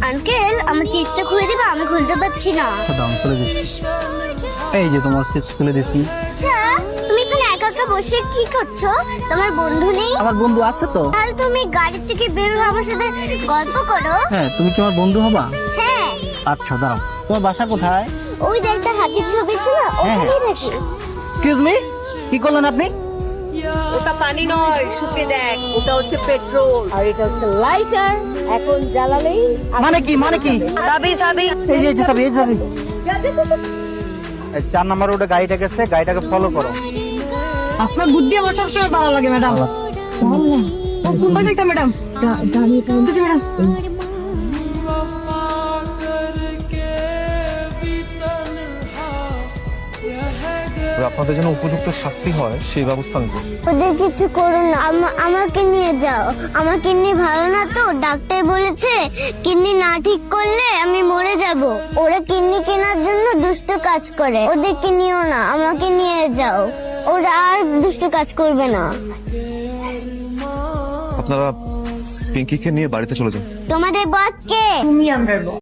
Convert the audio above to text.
Uncle আমার চিপসটা খুলে দিবা, আমি খুলতে পারছি না। আচ্ছা দাম খুলে দিচ্ছি। এই যে তোমার চিপস খুলে দিচ্ছি। আচ্ছা তুমি এখানে একা একা বসে কি করছো? তোমার বন্ধু নেই? আমার বন্ধু আছে তো। তাহলে তুমি গাড়ি থেকে বের হয়ে আমার সাথে গল্প করো। হ্যাঁ, তুমি কি আমার বন্ধু হবা? হ্যাঁ। আচ্ছা দাঁড়াও, তোমার বাসা কোথায়? ওই যে একটা হাতির ছবি ছিল, হ্যাঁ। ওখানেই থাকি। এক্সকিউজ মি, কি করলেন আপনি? ওটা পানি নয়, শুকে দেখ, ওটা হচ্ছে পেট্রোল আর এটা হচ্ছে লাইটার। এখন জ্বালালেই মানে কি মানে কি? সাবি সাবি এই যে যাবে এই যাবে। 4 নম্বর রোডে গাড়িটা গেছে, গাড়িটাকে ফলো করো। আপনার বুদ্ধি আমার সবসময় ভালো লাগে ম্যাডাম। কোনটা দেখতে ম্যাডাম? ম্যাডাম আপনাদের জন্য উপযুক্ত শাস্তি হয় সেই ব্যবস্থা আমি করব। ওদের কিছু করো না, আমাকে নিয়ে যাও। আমার কিডনি ভালো না তো, ডাক্তার বলেছে কিডনি না ঠিক করলে আমি মরে যাব। ওরা কিডনি কেনার জন্য দুষ্ট কাজ করে, ওদেরকে নিও না, আমাকে নিয়ে যাও। ওরা আর দুষ্ট কাজ করবে না। আপনারা পিঙ্কিকে নিয়ে বাড়িতে চলে যান। তোমাদের বস কে? তুমি আমরার বস।